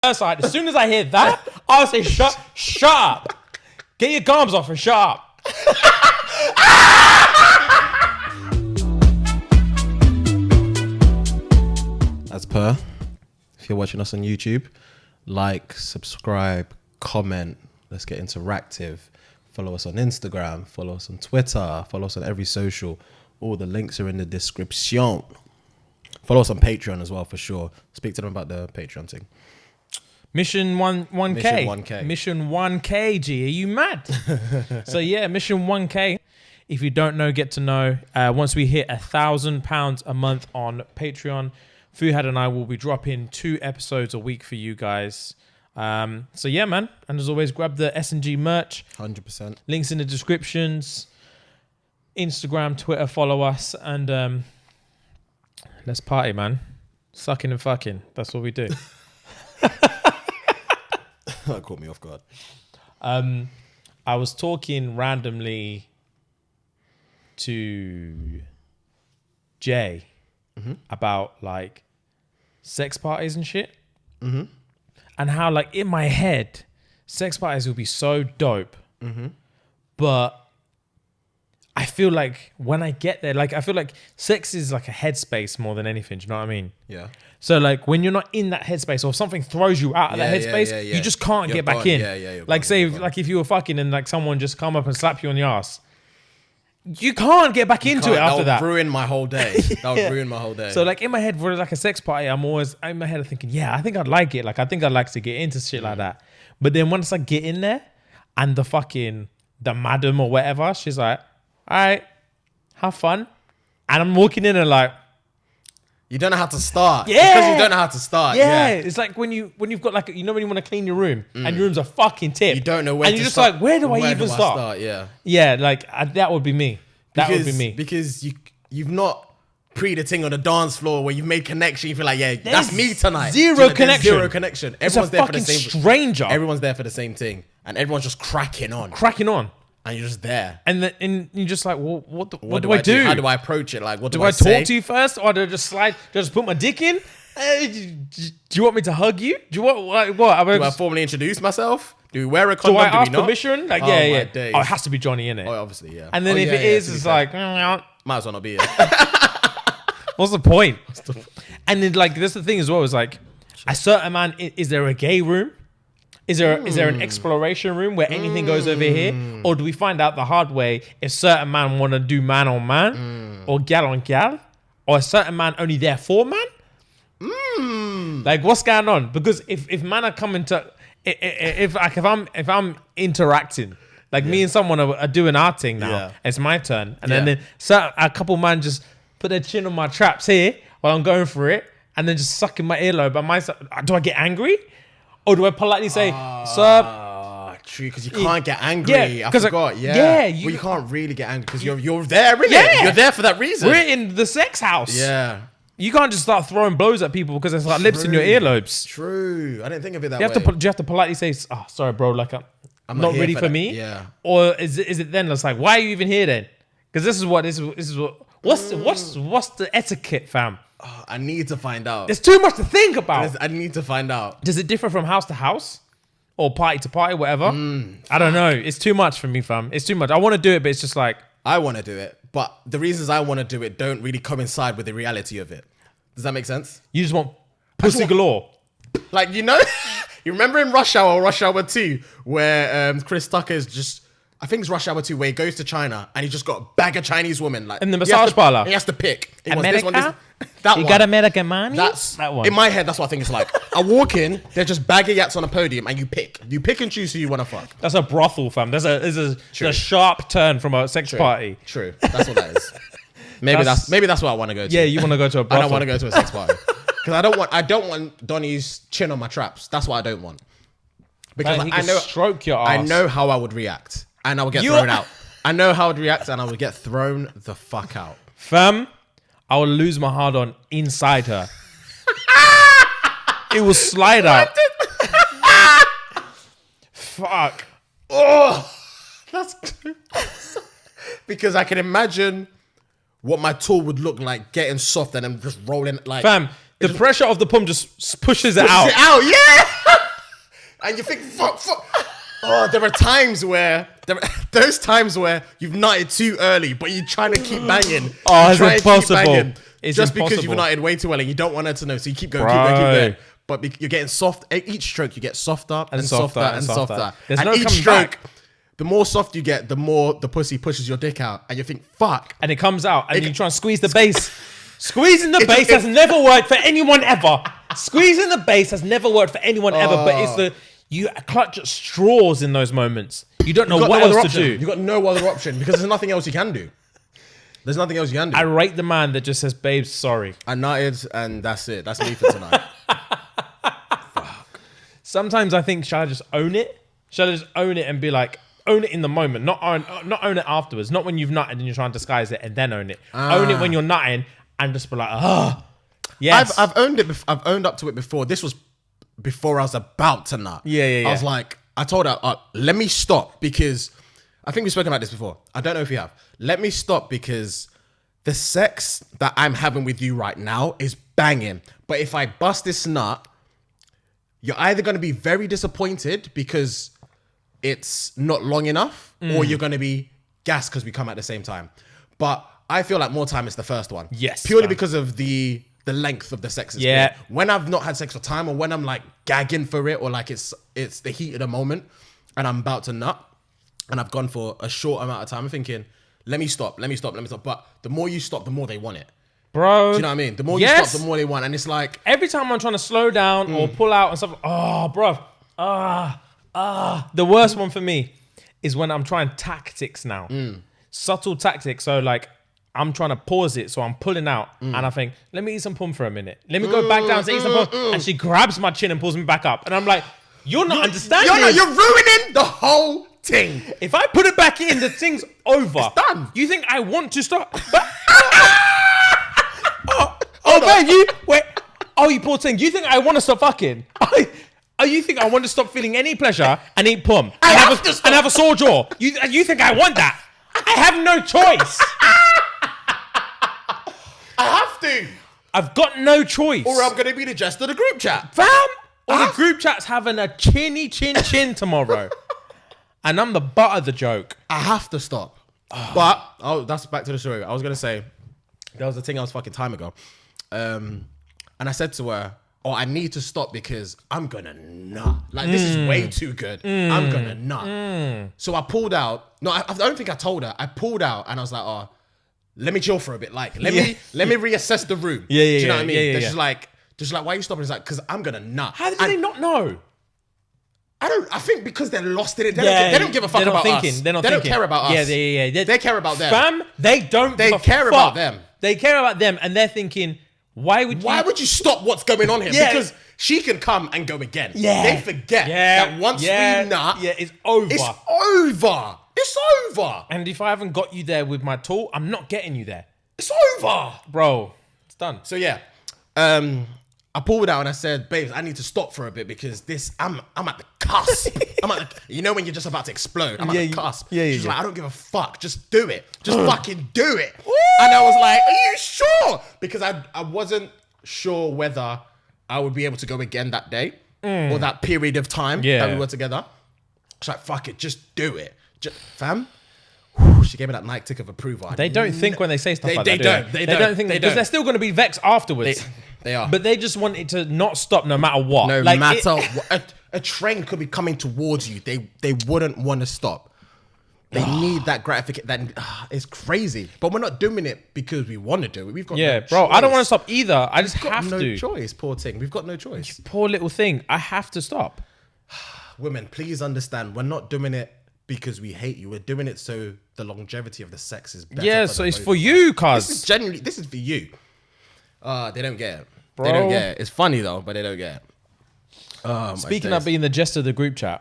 side. As soon as I hear that, I'll say, shut up. Get your gums off and shut up. As per, if you're watching us on YouTube, like, subscribe, comment. Let's get interactive. Follow us on Instagram. Follow us on Twitter. Follow us on every social. All the links are in the description. Follow us on Patreon as well, for sure. Speak to them about the Patreon thing. Mission 1K. Mission 1K. Mission 1K, G. Are you mad? So yeah, Mission 1K. If you don't know, get to know. Once we hit £1,000 a month on Patreon, Fuhad and I will be dropping 2 episodes a week for you guys. So yeah, man. And as always, grab the SNG merch. 100%. Links in the descriptions. Instagram, Twitter, follow us. And let's party, man. Sucking and fucking. That's what we do. That caught me off guard. I was talking randomly to Jay about like sex parties and shit, and how like in my head, sex parties will be so dope, but I feel like when I get there, like I feel like sex is like a headspace more than anything. Do you know what I mean? Yeah. So like when you're not in that headspace, or something throws you out of that headspace, you just can't get back in. Like say like if you were fucking and like someone just come up and slap you on the ass, you can't get back into it after that. That would ruin my whole day. That would ruin my whole day. So like in my head for like a sex party, I'm in my head thinking, yeah, I think I'd like it. Like I think I'd like to get into shit like that. But then once I get in there and the madam or whatever, she's like, all right, have fun. And I'm walking in and like, you don't know how to start. Yeah. Because you don't know how to start. Yeah. It's like when you've got like, you know when you want to clean your room and your room's a fucking tip. You don't know where and to you're just start. like, where do I even start? Yeah. Yeah, like that would be me. Would be me. Because you've not pre the thing on the dance floor where you've made connection. You feel like, yeah, that's me tonight. Zero connection. Zero connection. It's Everyone's a there for the fucking same stranger. Everyone's there for the same thing. And everyone's just cracking on. And you're just there. And you're just like, well, what do I do? How do I approach it? Like, what do I say? talk to you first, or do I just slide? Do I just put my dick in? Do you want me to hug you? Do you want what? Do I formally introduce myself? Do we wear a condom? Do I ask permission? Like, yeah. Days. Oh, it has to be Johnny, innit? Oh, obviously, yeah. And then if it is, it's like, might as well not be here. what's the point? And then like, that's the thing as well. Is like, a certain man. Is there a gay room? Is there an exploration room where anything goes over here? Or do we find out the hard way if certain man want to do man on man or gal on gal? Or a certain man only there for man? Like what's going on? Because if man are coming to if I'm interacting, like me and someone are doing our thing now, it's my turn. And then a couple man just put their chin on my traps here while I'm going for it and then just sucking my earlobe. Do I get angry? Or do I politely say, sir? True, because you can't get angry. Yeah, I forgot. You can't really get angry because you're there, really. Yeah. You're there for that reason. We're in the sex house. Yeah. You can't just start throwing blows at people because it's like lips in your earlobes. True. I didn't think of it that way. Do you have to politely say, oh, sorry, bro, like I'm not ready for me? Yeah. Or is it then it's like, why are you even here then? Because this is what what's the etiquette, fam? Oh, I need to find out. There's too much to think about. I need to find out. Does it differ from house to house? Or party to party, whatever? I don't know. It's too much for me, fam. It's too much. I want to do it, but it's just like... I want to do it, but the reasons I want to do it don't really coincide with the reality of it. Does that make sense? You just want pussy galore. Like, you know... You remember in Rush Hour or Rush Hour 2 where Chris Tucker's just... I think it's Rush Hour 2 where he goes to China and he just got a bag of Chinese women. Like, in the massage parlor. He has to pick. He America? Wants this one, that you one. Got American money? That one. In my head, that's what I think it's like. I walk in, they're just bag of yats on a podium and you pick. You pick and choose who you want to fuck. That's a brothel, fam. There's a sharp turn from a sex party. True. That's what that is. Maybe that's what I want to go to. Yeah, you want to go to a brothel. I don't want to go to a sex party. Because I don't want Donnie's chin on my traps. That's what I don't want. Because man, I know stroke your ass. I know how I would react. And I would get thrown out. I know how I would react and I would get thrown the fuck out. Fam, I would lose my hard on inside her. It will slide out. Fuck. Oh, that's because I can imagine what my tool would look like getting soft and then just rolling like. Fam, The pressure of the pump just pushes it Pushes out. it out, yeah. And you think, fuck. Oh, there are times where those times where you've nutted too early, but you're trying to keep banging. Oh, You're it's trying to keep impossible. banging It's just because impossible. you've nutted way too early. You don't want her to know, so you keep going, Bro. keep going. But you're getting soft. Each stroke, you get softer and softer and softer. There's and no each coming stroke, back. the more soft you get, the more the pussy pushes your dick out, and you think, fuck. And it comes out, and you try and squeeze the base. Squeezing the base has never worked for anyone ever. Squeezing the base has never worked for anyone ever. But you clutch at straws in those moments. You don't know what else to do. You got no other option because there's nothing else you can do. There's nothing else you can do. I rate the man that just says, "Babe, sorry." I nutted, and that's it. That's me for tonight. Sometimes I think, shall I just own it? Shall I just own it and be like, own it in the moment, not own it afterwards, not when you've nutted and you're trying to disguise it and then own it. Own it when you're nutting and just be like, yes. I've owned it. I've owned up to it before. This was before I was about to nut. Yeah. I was like, I told her, let me stop because I think we've spoken about this before. I don't know if you have. Let me stop because the sex that I'm having with you right now is banging. But if I bust this nut, you're either going to be very disappointed because it's not long enough, or you're going to be gassed because we come at the same time. But I feel like more time is the first one. Yes, purely man. because of the length of the sex. Yeah. When I've not had sex for time, or when I'm like gagging for it, or like it's the heat of the moment, and I'm about to nut, and I've gone for a short amount of time, I'm thinking, let me stop. But the more you stop, the more they want it. Bro. Do you know what I mean? The more you stop, the more they want. And it's like, every time I'm trying to slow down or pull out and stuff, bro. The worst one for me is when I'm trying tactics now. Subtle tactics. So like, I'm trying to pause it, so I'm pulling out, and I think, let me eat some pum for a minute. Let me go back down to eat some pum, and she grabs my chin and pulls me back up, and I'm like, you're not understanding. You're ruining the whole thing. If I put it back in, the thing's over. It's done. You think I want to stop? But man, you wait. Oh, you poor thing. You think I want to stop fucking? Oh, you think I want to stop feeling any pleasure and eat pum and have a sore jaw? You think I want that? I have no choice. I have to. I've got no choice. Or I'm going to be the jest of the group chat. Fam, or the group chat's having a chinny chin tomorrow. And I'm the butt of the joke. I have to stop. But, that's back to the story. I was going to say, there was a thing I was fucking time ago. And I said to her, I need to stop because I'm going to nut. Like, this is way too good. I'm going to nut. So I pulled out. No, I don't think I told her. I pulled out and I was like, let me chill for a bit. Like, let me reassess the room. Yeah. Do you know what I mean? Yeah. She's like, why are you stopping? It's like, because I'm going to nut. How did they not know? I think because they're lost in it. They don't give a fuck about us. They're not they thinking. don't care about us. Yeah. They care about them. Fam, they don't. They care about them. They care about them, and they're thinking, why would you stop what's going on here? Yeah. Because she can come and go again. Yeah. They forget that once we nut, it's over. It's over. And if I haven't got you there with my tool, I'm not getting you there. It's over. Bro, it's done. So yeah. I pulled out and I said, babes, I need to stop for a bit because I'm at the cusp. You know when you're just about to explode? I'm at the cusp. She's like, I don't give a fuck. Just do it. Just fucking do it. And I was like, are you sure? Because I wasn't sure whether I would be able to go again that day or that period of time that we were together. She's like, fuck it, just do it. Fam. She gave me that Nike tick of approval. They don't think when they say stuff like that. They don't think because they're still going to be vexed afterwards. They are. But they just want it to not stop no matter what. No matter what. A train could be coming towards you. They wouldn't want to stop. They need that gratification. It's crazy. But we're not doing it because we want to do it. We've got no bro. choice. I don't want to stop either. I just have no to. choice, poor thing. We've got no choice. Poor little thing. I have to stop. Women, please understand. We're not doing it because we hate you. We're doing it so the longevity of the sex is better. Yeah, so it's for you, cuz. This is for you. They don't get it. Bro. They don't get it. It's funny though, but they don't get it. Speaking of being the jest of the group chat,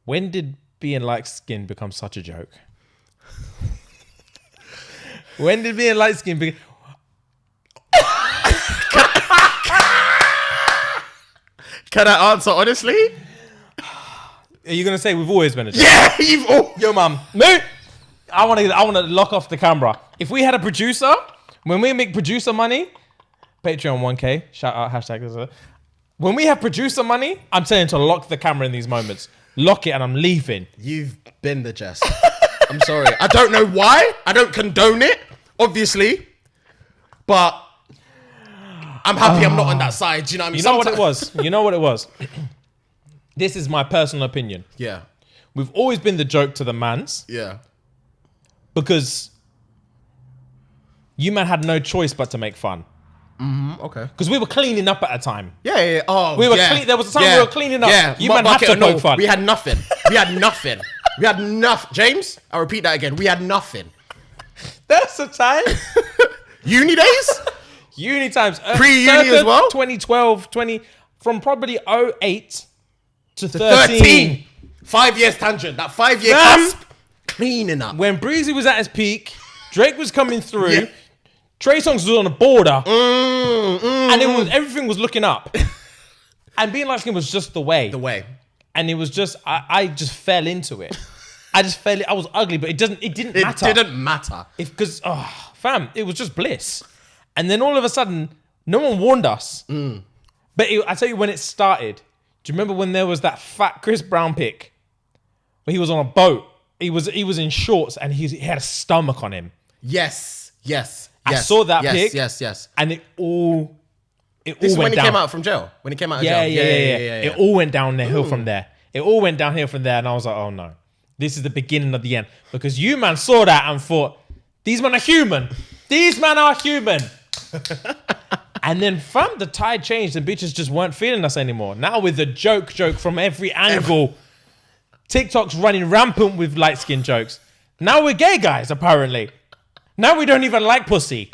when did being light skinned become such a joke? When did being light skinned become... Can I answer honestly? Are you gonna say we've always been a joke? Yeah, you've all. Yo, mum, move. I want to lock off the camera. If we had a producer, when we make producer money, Patreon 1K. Shout out, hashtag. When we have producer money, I'm telling you to lock the camera in these moments. Lock it and I'm leaving. You've been the jest. I'm sorry. I don't know why. I don't condone it, obviously. But I'm happy I'm not on that side. Do you know what I mean? You know what it was? You know what it was? This is my personal opinion. Yeah. We've always been the joke to the mans. Yeah. Because you man had no choice but to make fun. Okay. Because we were cleaning up at a time. Yeah. Oh, We were yeah. there was a time we were cleaning up. Yeah. You man had to poke fun. We had nothing. We had nothing. We had nothing. James, I'll repeat that again. We had nothing. That's the time. Uni days? Uni times. Pre-uni as well? 2012, from probably 08 to 13. 5 years tangent. That 5-year Fam. cusp. Cleaning up. When Breezy was at his peak, Drake was coming through. Yeah. Trey Songz was on the border. And everything was looking up. And being light skinned was just the way. The way. And it was just, I just fell into it. I was ugly, but it didn't matter. It didn't matter. Because, fam, it was just bliss. And then all of a sudden, no one warned us. But I tell you when it started, do you remember when there was that fat Chris Brown pic? Where he was on a boat. He was in shorts and he had a stomach on him. Yes. I saw that pic. Yes. And it all This is went when he down. came out from jail. When he came out of jail. Yeah. It all went down the hill from there. It all went downhill from there. And I was like, oh no. This is the beginning of the end. Because you man saw that and thought, these men are human. These men are human. And then fam, the tide changed and bitches just weren't feeling us anymore. Now with the joke from every angle. TikTok's running rampant with light skin jokes. Now we're gay guys, apparently. Now we don't even like pussy.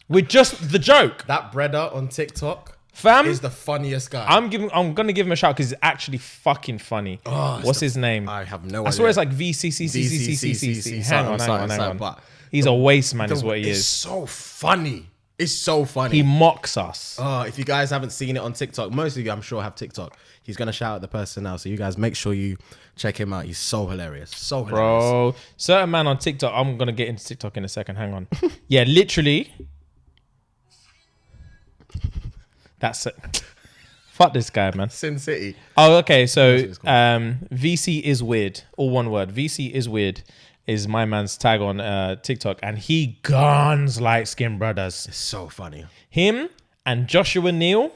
We're just the joke. That brother on TikTok Fam is the funniest guy. I'm gonna give him a shout because he's actually fucking funny. What's his name? I have no idea. I swear it's like VCCCCCCC. Hang on. But He's a waste man, is what he It's is. so funny. It's so funny. He mocks us. If you guys haven't seen it on TikTok, most of you I'm sure have TikTok. He's gonna shout out the person now, so you guys make sure you check him out. He's so hilarious. So hilarious. Bro, certain man on TikTok. I'm gonna get into TikTok in a second. Hang on. Yeah, literally. That's it. Fuck this guy, man. Sin City. Oh, okay. So, VC is weird. All one word. VC is weird is my man's tag on TikTok, and he guns light skinned brothers. It's so funny. Him and Joshua Neal.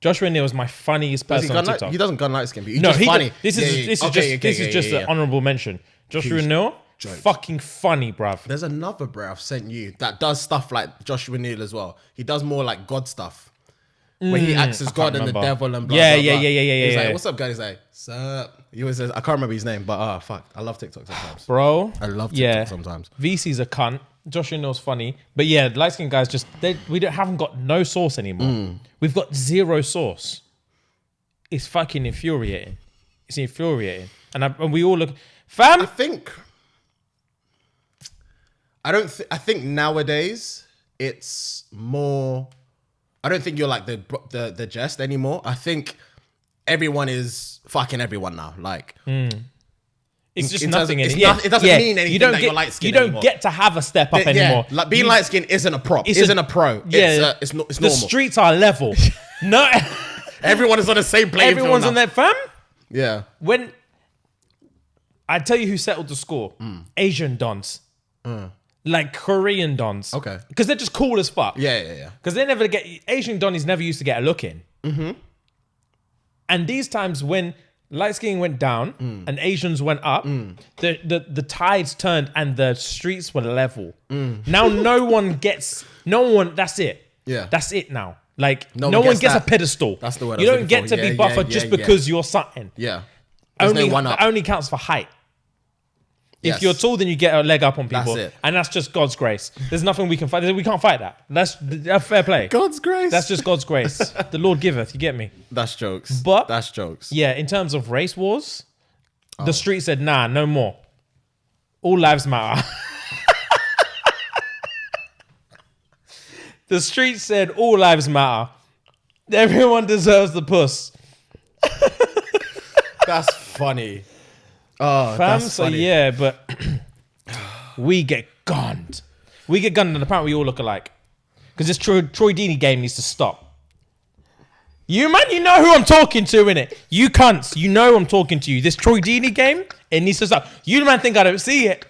Joshua Neal is my funniest person on TikTok. He doesn't gun light skin, but he's just funny. This is just an honourable mention. Joshua Neal, fucking funny, bruv. There's another bro I've sent you that does stuff like Joshua Neal as well. He does more like God stuff. Where he acts as God and the devil and blah, blah, blah. He's like, what's up, guys? He's like, sup? He always says, I can't remember his name, but fuck. I love TikTok sometimes. Bro. I love TikTok sometimes. VC's a cunt. Joshua Neal's funny. But yeah, light skinned guys haven't got no sauce anymore. We've got zero sauce. It's fucking infuriating. It's infuriating. And we all look, fam. I think nowadays it's more. I don't think you're like the jest anymore. I think everyone is fucking everyone now. Like, it's just nothing anymore. It doesn't mean anything that you're light skinned. You don't get to have a step up anymore. Like being light skinned isn't a prop. Isn't a pro. Yeah, it's normal. The streets are level. No, everyone is on the same playing field. Everyone's on that, fam. Yeah. When I tell you who settled the score, Asian dons. Like Korean dons. Okay. Because they're just cool as fuck. Yeah. Because they never get... Asian donnies never used to get a look in. And these times when light skin went down and Asians went up, the tides turned and the streets were level. Now that's it. Yeah. That's it now. Like, no one gets a pedestal. That's the word You don't get to be buffer just because you're something. Yeah. Only counts for height. If you're tall, then you get a leg up on people. That's it. And that's just God's grace. There's nothing we can fight. We can't fight that. That's fair play. God's grace. That's just God's grace. The Lord giveth. You get me? That's jokes. But that's jokes. Yeah, in terms of race wars, the street said, nah, no more. All lives matter. The street said, all lives matter. Everyone deserves the puss. That's funny. Oh, fam, that's so funny. Yeah, but we get gunned. And apparently we all look alike. Because this Troy Deeney game needs to stop. You man, you know who I'm talking to, innit? You cunts, you know I'm talking to you. This Troy Deeney game, it needs to stop. You man think I don't see it.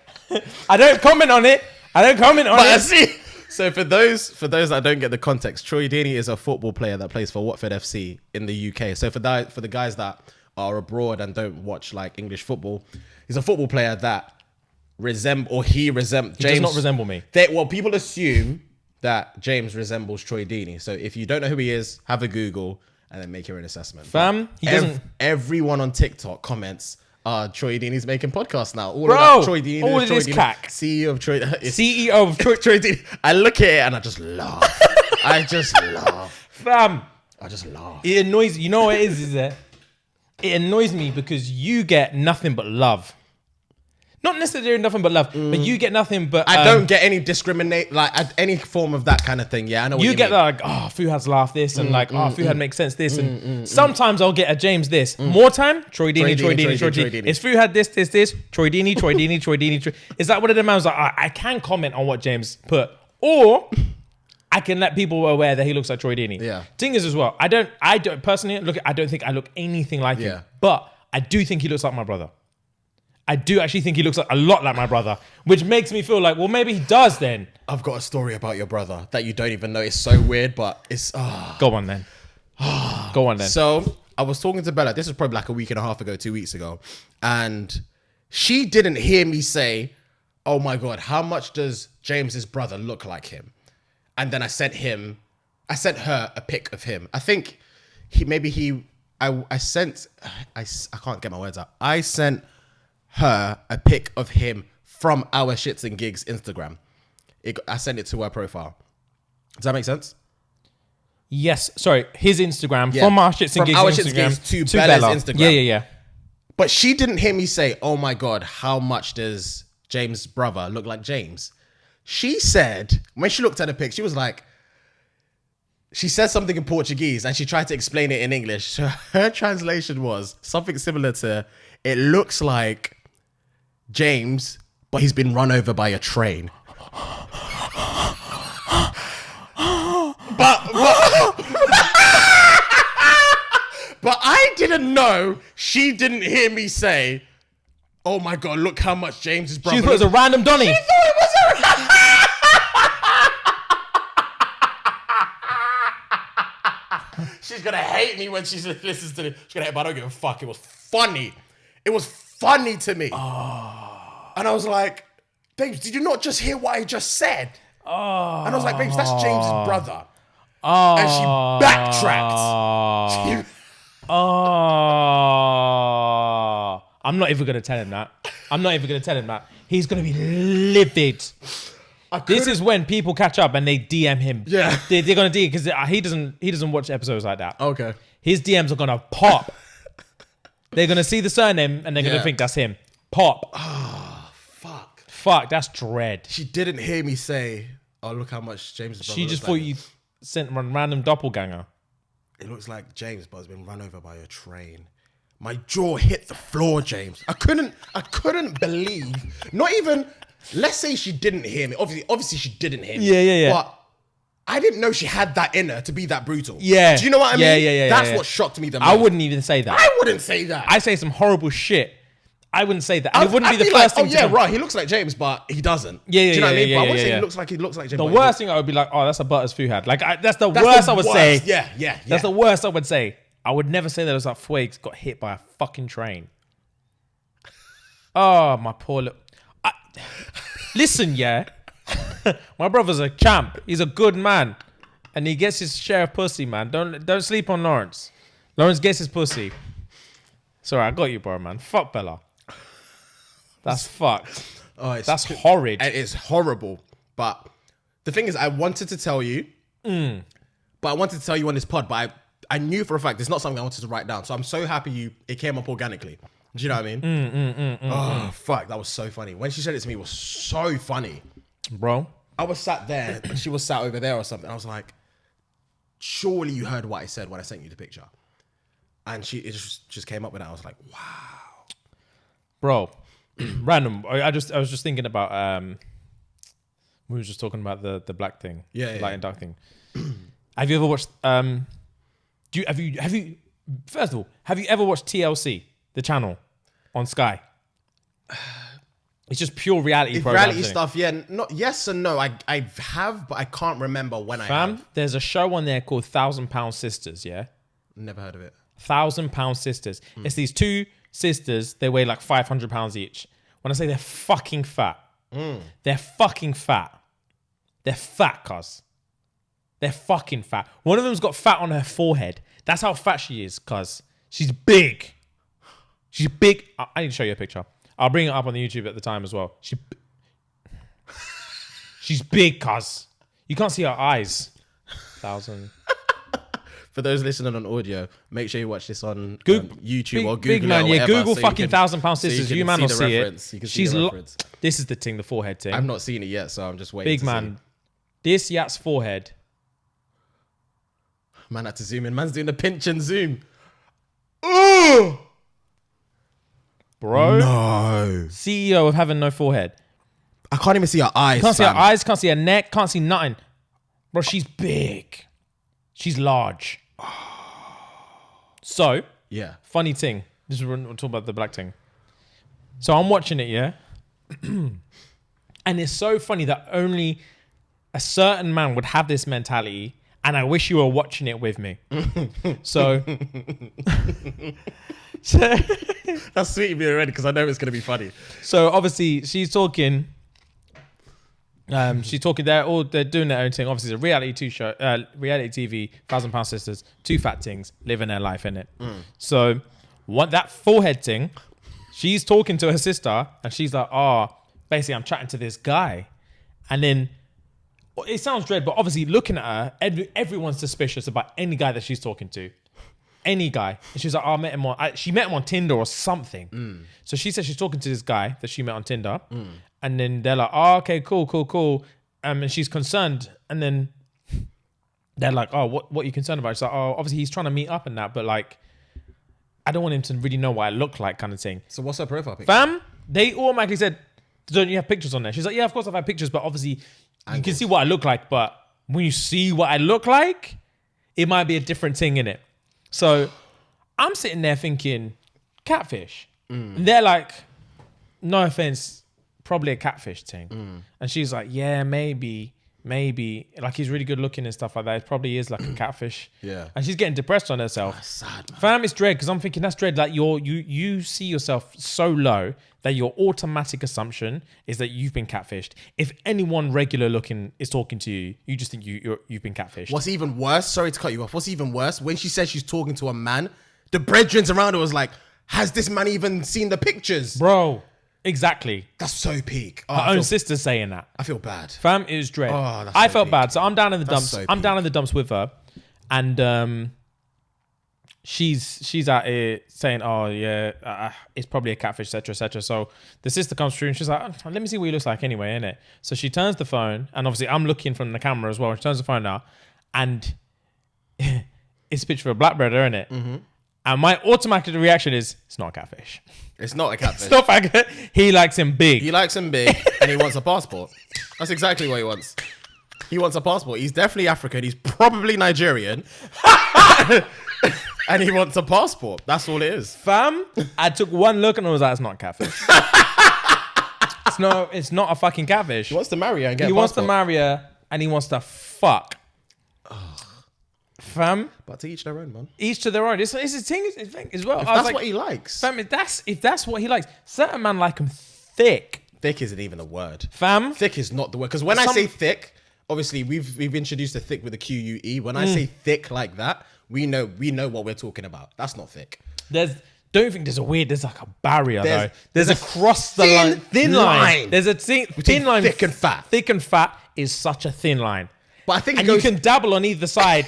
I don't comment on it. But I see. So for those that don't get the context, Troy Deeney is a football player that plays for Watford FC in the UK. So for the guys that are abroad and don't watch like English football, he's a football player that James does not resemble me. People assume that James resembles Troy Deeney. So if you don't know who he is, have a Google and then make your own assessment. Fam, he doesn't. Everyone on TikTok comments, Troy Deeney's making podcasts now. Troy Deeney, all of this cack. CEO of Troy. CEO of Troy Deeney. I look at it and I just laugh. Fam, I just laugh. It annoys. You know what it is it? It annoys me because you get nothing but love. Not necessarily nothing but love, but you get nothing but... I don't get any any form of that kind of thing. Yeah, I know what you get mean. Like, oh, Fuhad's laugh this, and Fuhad makes sense this, and sometimes I'll get a James this. More time, Troy Deeney. It's Fuhad this, Troy Deeney. Is that one of the man was like, I can comment on what James put, or I can let people aware that he looks like Troy Deeney. Yeah. Thing is as well, I don't personally look. I don't think I look anything like him, but I do think he looks like my brother. I do actually think he looks a lot like my brother, which makes me feel like, well, maybe he does then. I've got a story about your brother that you don't even know. It's so weird, but it's... Go on then. So I was talking to Bella. This was probably like a week and a half ago, 2 weeks ago. And she didn't hear me say, oh my God, how much does James's brother look like him? And then I sent her a pic of him. I think I can't get my words out. I sent her a pic of him from our ShxtsNGigs Instagram. I sent it to her profile. Does that make sense? Yes. Sorry, his Instagram from our ShxtsNGigs Instagram to Bella's Instagram. Yeah. But she didn't hear me say, oh my God, how much does James' brother look like James? She said, when she looked at the pic, she was like, she said something in Portuguese and she tried to explain it in English. So her translation was something similar to, it looks like James, but he's been run over by a train. But I didn't know. She didn't hear me say, oh my God, look how much James's brother... She thought it was a random Donny. She thought it was She's gonna hate me when she listens to this. She's gonna hate, but I don't give a fuck. It was funny. It was funny to me. Oh. And I was like, babes, did you not just hear what I just said? Oh. And I was like, babes, that's James's brother. Oh. And she backtracked. I'm not even going to tell him that. He's going to be livid. This is when people catch up and they DM him. Yeah. They're going to DM because he doesn't watch episodes like that. Okay. His DMs are going to pop. They're going to see the surname and they're going to think that's him. Pop. Oh, fuck. Fuck, that's dread. She didn't hear me say, oh, look how much James' brother She just thought you sent a random doppelganger. It looks like James, but has been run over by a train. My jaw hit the floor, James. I couldn't believe. Not even, let's say she didn't hear me. Obviously she didn't hear me. Yeah. But I didn't know she had that in her to be that brutal. Yeah. Do you know what I mean? Yeah. That's what shocked me the most. I wouldn't even say that. I wouldn't say that. I say some horrible shit. I wouldn't say that. And it wouldn't be the first thing to come. Right. He looks like James, but he doesn't. Yeah. Do you know what I mean? Yeah, but I wouldn't say he looks like James. The worst thing I would be like, oh, that's a Butters Fuhad. Like, that's the worst I would say. Yeah. That's the worst I would say. I would never say that it was like Fuegs got hit by a fucking train. Oh, my poor little... Listen, yeah. My brother's a champ. He's a good man. And he gets his share of pussy, man. Don't sleep on Lawrence. Lawrence gets his pussy. Sorry, I got you, bro, man. Fuck Bella. That's fucked. Oh, that's horrid. It's horrible. But the thing is, I wanted to tell you, but I wanted to tell you on this pod, but I knew for a fact it's not something I wanted to write down. So I'm so happy it came up organically. Do you know what I mean? Fuck, that was so funny. When she said it to me, it was so funny. Bro. I was sat there, and she was sat over there or something. I was like, surely you heard what I said when I sent you the picture. And it just came up with that. I was like, wow. Bro, random. I was just thinking about We were just talking about the black thing. Yeah. Light and dark thing. Have you ever watched, have you, first of all, have you ever watched TLC, the channel on Sky? It's just pure reality programming. Reality stuff, yeah. Not yes and no. I have, but I can't remember when I have. There's a show on there called £1,000 Sisters, yeah? Never heard of it. £1,000 Sisters. It's these two sisters. They weigh like 500 pounds each. When I say they're fucking fat, they're fucking fat. They're fat, cuz. They're fucking fat. One of them's got fat on her forehead. That's how fat she is, cuz. She's big. She's big. I need to show you a picture. I'll bring it up on the YouTube at the time as well. She's big, cuz. You can't see her eyes. 1,000. For those listening on audio, make sure you watch this on YouTube or Google. Big man, yeah. Google fucking £1,000 Sisters. So you man will see reference. it. You can see the reference. This is the thing, the forehead thing. I've not seen it yet, so I'm just waiting. Big man. This yat's forehead. Man had to zoom in. Man's doing the pinch and zoom. Oh! Bro. No. CEO of having no forehead. I can't even see her eyes. Can't see her eyes, can't see her neck, can't see nothing. Bro, she's big. She's large. So, yeah. Funny thing. This is when we're talking about the black thing. So I'm watching it, yeah? And it's so funny that only a certain man would have this mentality, and I wish you were watching it with me. So that's sweet of you already, because I know it's going to be funny. So obviously she's talking. They're doing their own thing. Obviously, it's a reality TV, £1,000 Sisters, two fat things living their life in it. So, that forehead thing, she's talking to her sister, and she's like, basically, I'm chatting to this guy, and then it sounds dread, but obviously, looking at her, everyone's suspicious about any guy that she's talking to. Any guy. And she's like, I met him she met him on Tinder or something. So she said she's talking to this guy that she met on Tinder. And then they're like, okay, cool. And she's concerned. And then they're like, what are you concerned about? She's like, obviously he's trying to meet up and that, but like, I don't want him to really know what I look like kind of thing. So what's her profile picture? Fam, they automatically said, don't you have pictures on there? She's like, yeah, of course I've had pictures, but obviously you can see what I look like. But when you see what I look like, it might be a different thing in it. So I'm sitting there thinking, catfish. And they're like, no offense, probably a catfish thing. And she's like, yeah, maybe. Like, he's really good looking and stuff like that. It probably is like a catfish. Yeah. And she's getting depressed on herself. That's sad, man. Fam, it's dread, because I'm thinking that's dread. Like, you see yourself so low that your automatic assumption is that you've been catfished. If anyone regular looking is talking to you, you just think you've been catfished. What's even worse, sorry to cut you off, what's even worse, when she says she's talking to a man, the brethren around her was like, has this man even seen the pictures? Bro, exactly. That's so peak. Her own sister's saying that. I feel bad. Fam, it was dread. Oh, that's I so felt peak. bad. So I'm down in the That's dumps. so I'm down peak. in the dumps with her. And she's out here saying, it's probably a catfish, etc. So the sister comes through and she's like, let me see what he looks like anyway, innit? So she turns the phone, and obviously I'm looking from the camera as well. And she turns the phone now, and it's a picture of a black brother, innit? Mm-hmm. And my automatic reaction is, it's not a catfish. It's not a catfish. It's not a He likes him big. He likes him big, and he wants a passport. That's exactly what he wants. He wants a passport. He's definitely African. He's probably Nigerian. And he wants a passport. That's all it is. Fam, I took one look and I was like, it's not a catfish. It's not a fucking catfish. He wants to marry her and get a He wants to passport. marry her and he wants to fuck. Fam, But to each their own, man. each to their own. It's a thing as well. If I was that's like, what he likes. fam, if that's what he likes, certain man like him thick. Thick isn't even a word. Fam, Thick is not the word. Because when I say thick, obviously we've introduced a thick with a QUE. When I say thick like that, we know what we're talking about. That's not thick. there's like a barrier though. There's There's a across the thin line, thin line. line There's a thin line. thick and fat. Thick and fat is such a thin line. But I think And it goes, you can dabble on either side.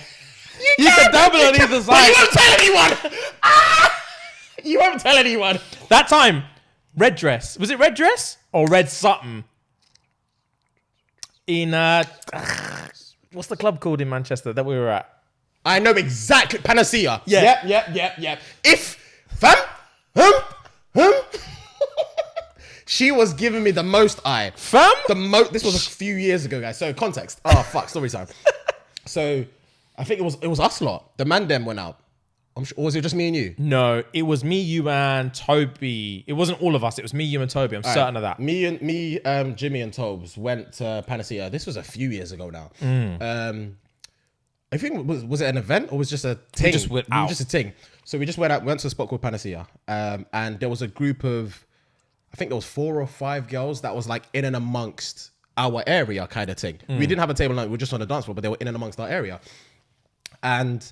You can dabble on either But side. you won't tell anyone. You won't tell anyone. That time, red dress. Was it red dress or red something? In what's the club called in Manchester that we were at? I know exactly. Panacea. Yeah. Yep. If She was giving me the most eye. Fam? This was a few years ago, guys. So context. Oh fuck, story time. So I think it was us lot. The man them went out. I'm sure, or was it just me and you? No, it was me, you, and Toby. It wasn't all of us. It was me, you, and Toby. I'm certain of that. Me, Jimmy, and Tobes went to Panacea. This was a few years ago now. I think was it an event or was it just a ting? Just went out. Just a ting. So we just went to a spot called Panacea, and there was a group of, I think there was 4 or 5 girls that was like in and amongst our area kind of thing. We didn't have a table night. We were just on the dance floor, but they were in and amongst our area, and.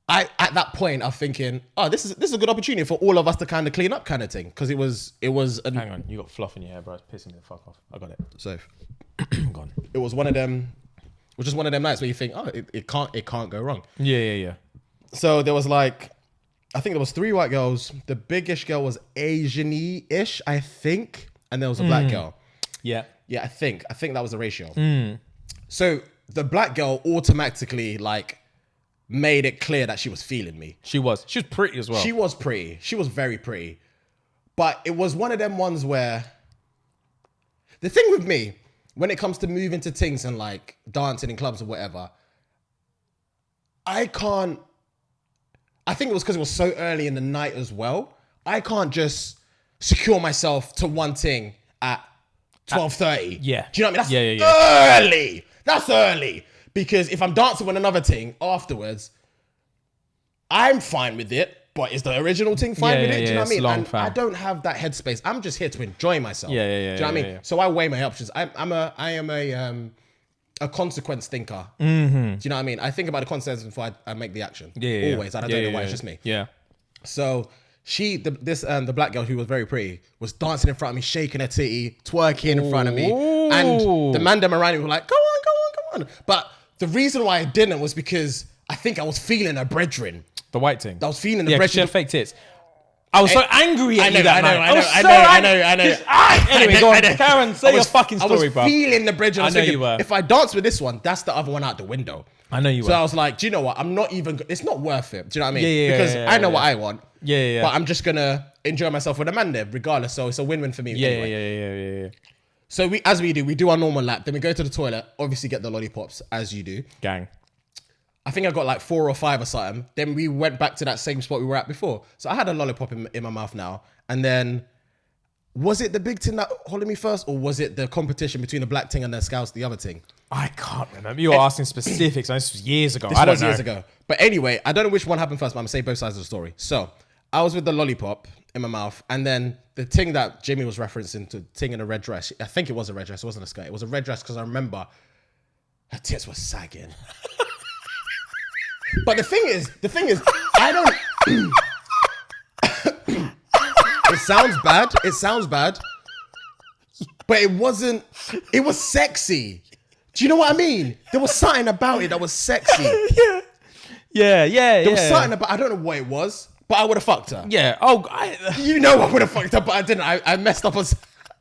At that point, I'm thinking, oh, this is a good opportunity for all of us to kind of clean up, kind of thing, because it was. Hang on, you got fluff in your hair, bro. It's pissing me the fuck off. I got it. Safe. Gone. It was one of them. It was just one of them nights where you think, oh, it can't go wrong. Yeah. So there was like, I think there was 3 white girls. The biggest girl was Asian-ish, I think, and there was a black girl. Yeah, I think that was the ratio. So the black girl automatically like. Made it clear that she was feeling me. She was pretty as well. She was pretty. She was very pretty. But it was one of them ones where the thing with me, when it comes to moving to things and like dancing in clubs or whatever, I think it was because it was so early in the night as well. I can't just secure myself to one thing at 12:30. Yeah. Do you know what I mean? That's early. That's early. Because if I'm dancing with another thing afterwards, I'm fine with it, but is the original thing fine with it? Do you know what I mean? And I don't have that headspace. I'm just here to enjoy myself. Do you know what I mean? So I weigh my options. I am a consequence thinker. Mm-hmm. Do you know what I mean? I think about the consequences before I make the action. Always. And I don't know why. It's just me. Yeah. So the black girl who was very pretty was dancing in front of me, shaking her titty, twerking in front of me. And the man them around me were like, go on. But the reason why I didn't was because I think I was feeling a brethren. The white thing. I was feeling the brethren. She had fake tits. I was so angry at you that night. I know. Anyway, go on. Karen, say your fucking story, bro. I was feeling the brethren. I know you were. If I dance with this one, that's the other one out the window. I know you were. So I was like, do you know what? It's not worth it. Do you know what I mean? Because I know what I want. Yeah. But I'm just going to enjoy myself with a man there, regardless. So it's a win-win for me. Yeah. So we do our normal lap. Then we go to the toilet, obviously get the lollipops, as you do. Gang. I think I got like 4 or 5 or something. Then we went back to that same spot we were at before. So I had a lollipop in my mouth now. And then, was it the big thing that holded me first? Or was it the competition between the black thing and the scouts, the other thing? I can't remember. You were asking specifics. This was years ago. I don't know. Years ago. But anyway, I don't know which one happened first, but I'm going to say both sides of the story. So I was with the lollipop in my mouth. And then the thing that Jimmy was referencing to ting in a red dress. I think it was a red dress. It wasn't a skirt. It was a red dress because I remember her tits were sagging. But the thing is, I don't. It sounds bad. But it wasn't. It was sexy. Do you know what I mean? There was something about it that was sexy. Yeah. There was something about. I don't know what it was, but I would have fucked her. Yeah. Oh, you know I would have fucked her, but I didn't. I messed up.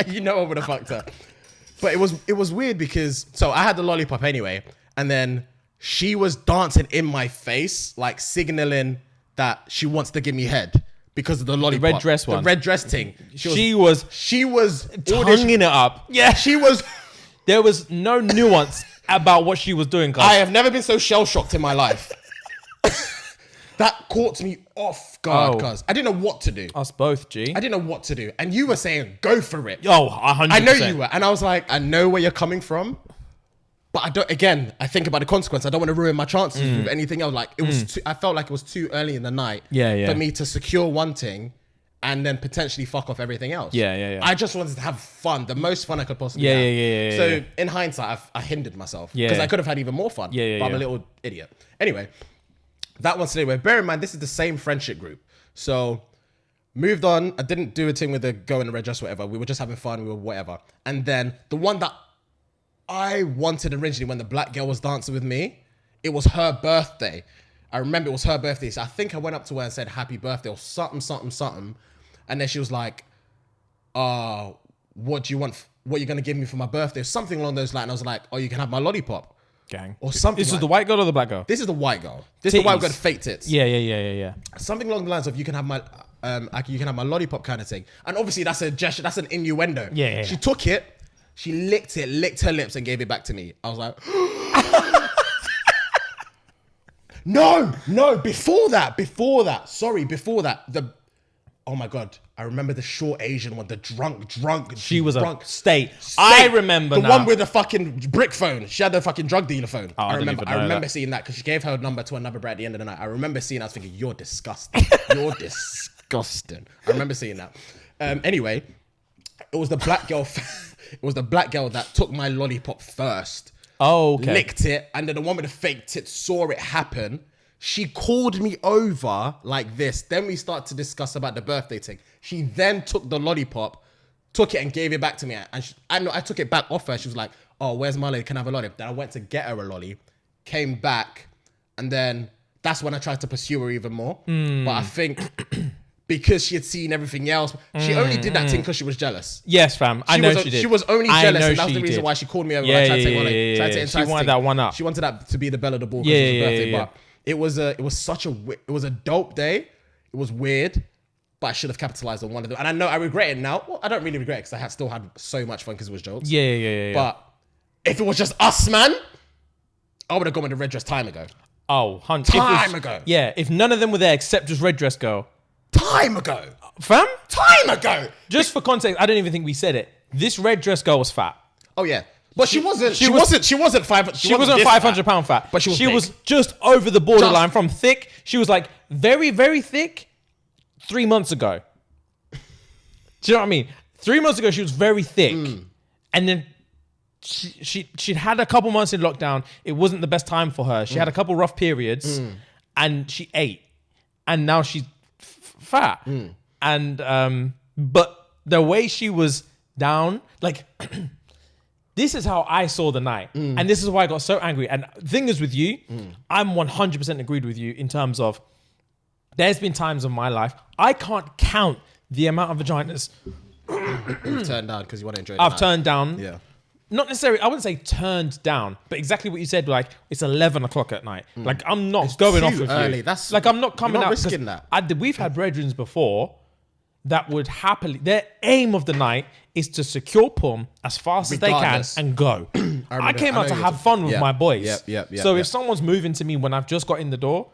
You know I would have fucked her. But it was weird because I had the lollipop anyway, and then. She was dancing in my face, like signaling that she wants to give me head because of the lollipop. The red dress one. The red dress thing. She was tonguing it up. Yeah, she was. There was no nuance about what she was doing, guys. I have never been so shell-shocked in my life. That caught me off guard, cuz. I didn't know what to do. Us both, G. I didn't know what to do. And you were saying, go for it. Oh, 100%. I know you were. And I was like, I know where you're coming from. But I think about the consequence. I don't want to ruin my chances with anything else. Like I felt like it was too early in the night for me to secure one thing and then potentially fuck off everything else. Yeah. I just wanted to have fun, the most fun I could possibly have. Yeah. So in hindsight, I hindered myself because I could have had even more fun. But I'm a little idiot. Anyway, that one's today. Bear in mind, this is the same friendship group. So moved on. I didn't do a thing with the go in the red dress, whatever. We were just having fun. We were whatever. And then the one that I wanted originally when the black girl was dancing with me, it was her birthday. I remember it was her birthday. So I think I went up to her and said, happy birthday or something. And then she was like, what do you want? What are you going to give me for my birthday? Or something along those lines. And I was like, you can have my lollipop. Gang. Or something. This is the white girl or the black girl? This is the white girl. This is the white girl with fake tits. Yeah. Something along the lines of, you can have my... you can have my lollipop kind of thing. And obviously that's a gesture, that's an innuendo. Yeah. She took it, she licked her lips and gave it back to me. I was like, no, before that, oh my God, I remember the short Asian one, the drunk. She was drunk. a state. I remember the now. one with the fucking brick phone. She had the fucking drug dealer phone. Oh, I remember that. seeing that because she gave her number to another bro at the end of the night. I remember seeing, I was thinking, you're disgusting. You're disgusting. I remember seeing that. Anyway, it was the black girl. It was the black girl that took my lollipop first. Oh, okay. Licked it, and then the one with the fake tits saw it happen. She called me over like this. Then we start to discuss about the birthday thing. She then took the lollipop, took it and gave it back to me. And I took it back off her. She was like, oh, where's my lolly? Can I have a lolly? Then I went to get her a lolly, came back, and then that's when I tried to pursue her even more. But I think because she had seen everything else, she only did that thing because she was jealous. Yes, fam. I know she did. She was only jealous, and that was the reason why she called me over. Yeah, I tried to take one. She wanted that one up. She wanted that to be the belle of the ball because it was her birthday. But it was a dope day. It was weird, but I should have capitalized on one of them. And I know I regret it now. Well, I don't really regret it because I still had so much fun because it was jokes. Yeah. But if it was just us, man, I would have gone with the red dress time ago. Oh, time ago. Yeah, if none of them were there except just red dress girl. Time ago. Fam? Time ago. Just for context, I don't even think we said it. This red dress girl was fat. Oh yeah. But she wasn't 500 pound fat. But she was just over the borderline from thick. She was like very, very thick 3 months ago. Do you know what I mean? 3 months ago, she was very thick. And then she'd had a couple months in lockdown. It wasn't the best time for her. She had a couple rough periods and she ate. And now she's fat. And, but the way she was down, like... This is how I saw the night. And this is why I got so angry. And the thing is with you, I'm 100% agreed with you in terms of there's been times in my life, I can't count the amount of vaginas you've turned down because you want to enjoy the I've night. turned down. Yeah. Not necessarily, I wouldn't say turned down, but exactly what you said, like it's 11 o'clock at night. Like I'm not going off with early. you. That's like I'm not coming you're not out. risking that. We've had brethrens before that would happily, their aim of the night is to secure pum as fast Regardless. as they can and go. I came out to have fun with my boys. So if someone's moving to me when I've just got in the door,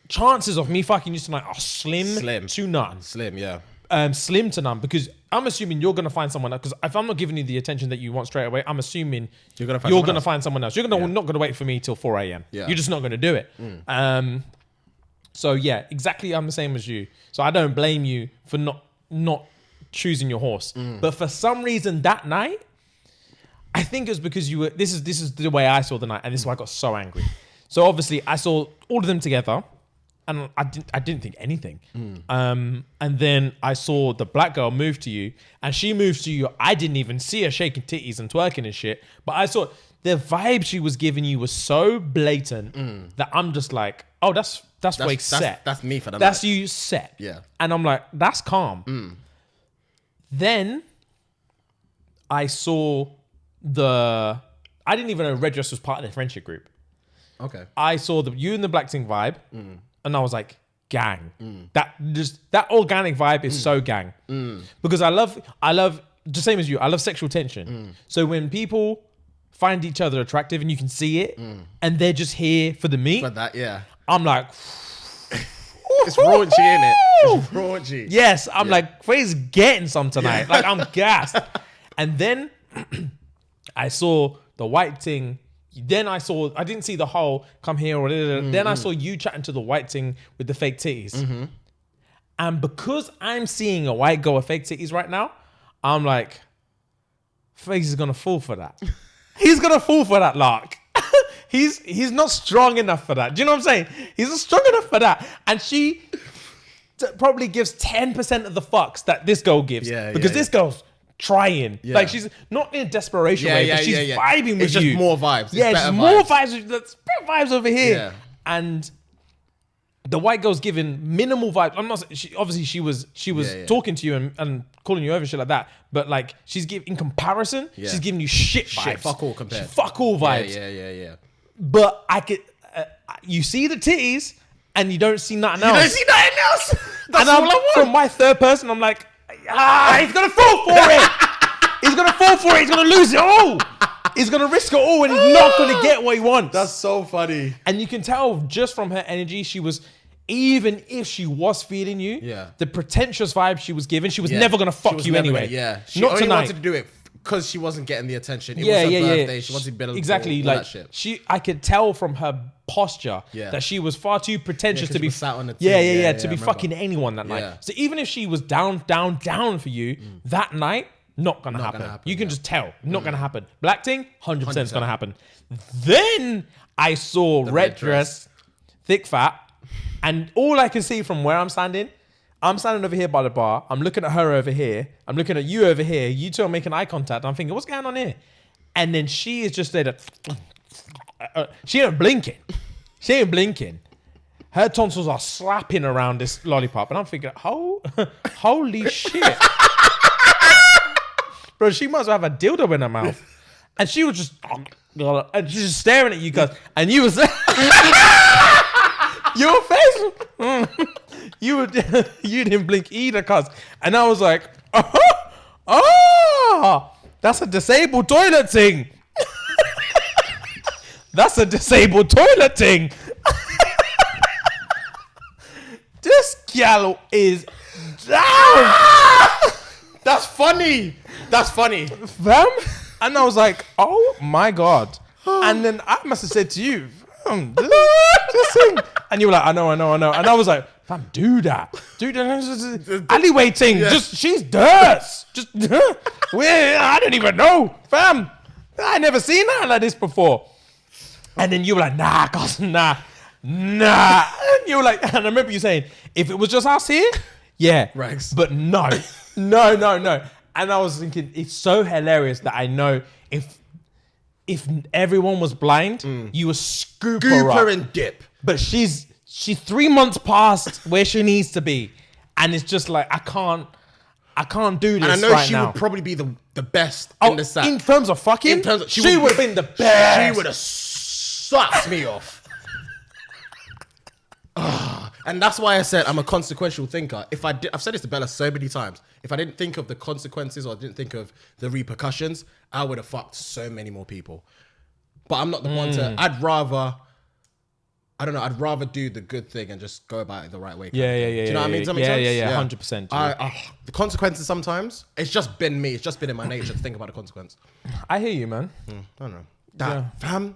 chances of me fucking you tonight are slim to none. Slim To none, because I'm assuming you're gonna find someone else. Because if I'm not giving you the attention that you want straight away, I'm assuming you're gonna find someone else. You're not gonna wait for me till 4 a.m. You're just not gonna do it. So yeah, exactly. I'm the same as you. So I don't blame you for not choosing your horse. But for some reason that night, I think it was because you were. This is the way I saw the night, and this is why I got so angry. So obviously I saw all of them together. And I didn't think anything. And then I saw the black girl move to you, and she moves to you. I didn't even see her shaking titties and twerking and shit. But I saw the vibe she was giving you was so blatant that I'm just like, oh, that's Wake set. That's me for the That's night. you set. Yeah. And I'm like, that's calm. Then I saw I didn't even know Red Dress was part of their friendship group. Okay. I saw you and the Black Ting vibe. And I was like, gang. That organic vibe is so gang. Because I love the same as you, I love sexual tension. So when people find each other attractive and you can see it and they're just here for the meat. For that, yeah. I'm like, it's raunchy, innit? It's raunchy. Yes, I'm like, Faye's getting some tonight. Yeah. Like I'm gassed. And then I saw the white ting. Then I didn't see the whole come here or then I saw you chatting to the white ting with the fake titties. And because I'm seeing a white girl with fake titties right now, I'm like, Face is gonna fall for that. He's gonna fall for that lark. He's not strong enough for that. Do you know what I'm saying? He's not strong enough for that. And she probably gives 10% of the fucks that this girl gives. Because this girl's trying. Like she's not in a desperation way, but she's vibing with you. It's just more vibes. Yeah, it's more vibes. That's better vibes over here. Yeah. And the white girl's giving minimal vibes. I'm not. She was talking to you and calling you over shit like that. But like she's giving in comparison, she's giving you shit vibes. Fuck all compared. Fuck all vibes. Yeah. But I could. You see the titties and you don't see nothing else. You don't see nothing else. And from my third person, I'm like, he's gonna fall for it. He's gonna fall for it. He's gonna lose it all. He's gonna risk it all, and he's not gonna get what he wants. That's so funny. And you can tell just from her energy, she was, even if she was feeding you, the pretentious vibe she was giving, she was never gonna fuck you anyway. She not only tonight. wanted to do it because she wasn't getting the attention. It was her birthday. She wanted to be able to exactly. all Like that shit. I could tell from her posture that she was far too pretentious to be sat on the to be fucking anyone that night. So even if she was down for you that night, not gonna happen. You can just tell, not gonna happen. Black thing, 100% is gonna happen. Then I saw red dress, thick fat, and all I can see from where I'm standing over here by the bar. I'm looking at her over here. I'm looking at you over here. You two are making eye contact. I'm thinking, what's going on here? And then she is just there. She ain't blinking. Her tonsils are slapping around this lollipop. And I'm thinking, holy shit. Bro, she must have a dildo in her mouth. And she was just, and she's just staring at you guys. And you was, your face, you didn't blink either, cuz. And I was like, that's a disabled toilet thing. That's a disabled toilet thing. This gal is down. That's funny. Fam? And I was like, oh my God. And then I must have said to you, just sing. And you were like, I know. And I was like, fam, do that. Alleyway thing. Just, she's dirt. Just, I don't even know. Fam, I never seen that like this before. And then you were like, nah, cousin, nah. And you were like, and I remember you saying, if it was just us here, yeah. Rex. But no. And I was thinking, it's so hilarious that I know if everyone was blind, you would scoop her up. and dip. But she's 3 months past where she needs to be. And it's just like, I can't do this. And I know right she now. would probably be the best in the sack. In terms of fucking, she would have been the best. She would have sucked me off. And that's why I said I'm a consequential thinker. I've said this to Bella so many times. If I didn't think of the consequences or didn't think of the repercussions, I would have fucked so many more people. But I'm not the one to. I'd rather do the good thing and just go about it the right way. Yeah. Do you know what I mean? Does that make sense? 100%. The consequences sometimes, it's just been me. It's just been in my nature to think about the consequence. I hear you, man. I don't know.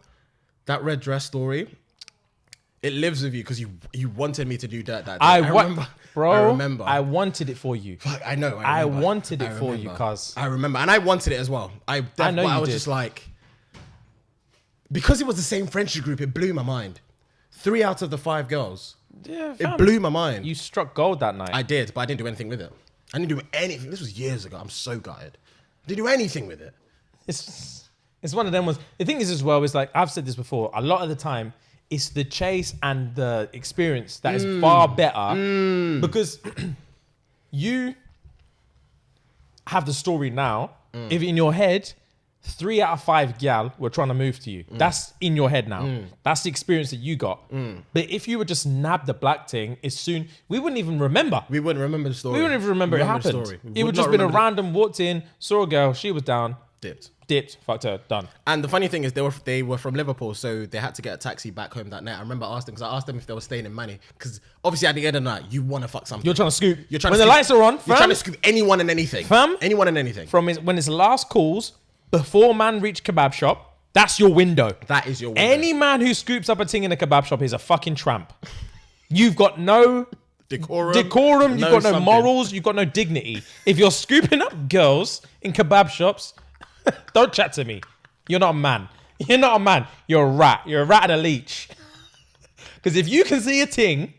That red dress story, it lives with you because you wanted me to do that day. I remember. I wanted it for you. Fuck, I know. I wanted it for you, cuz. I remember. And I wanted it as well. I know I was just like, because it was the same friendship group, it blew my mind. 3 out of the 5 girls. Yeah, it blew my mind. You struck gold that night. I did, but I didn't do anything with it. I didn't do anything. This was years ago. I'm so gutted. I didn't do anything with it. It's one of them ones. The thing is as well, is like, I've said this before, a lot of the time, it's the chase and the experience that is far better because you have the story now. If in your head, 3 out of 5 gal were trying to move to you. That's in your head now. That's the experience that you got. But if you would just nab the black thing, we wouldn't even remember. We wouldn't remember the story. We wouldn't even remember it happened. It would just been a random walked in, saw a girl, she was down. Dipped, fucked her, done. And the funny thing is they were from Liverpool, so they had to get a taxi back home that night. I remember asking, because I asked them if they were staying in Manny, because obviously at the end of the night, you want to fuck something. You're trying to scoop. When the lights are on, you're trying to scoop anyone and anything. Fam? Anyone and anything. When it's last calls, before man reach kebab shop, that's your window. That is your window. Any man who scoops up a thing in a kebab shop is a fucking tramp. You've got no decorum, you've got no morals, you've got no dignity. If you're scooping up girls in kebab shops, don't chat to me. You're not a man. You're not a man. You're a rat. You're a rat and a leech. Because if you can see a ting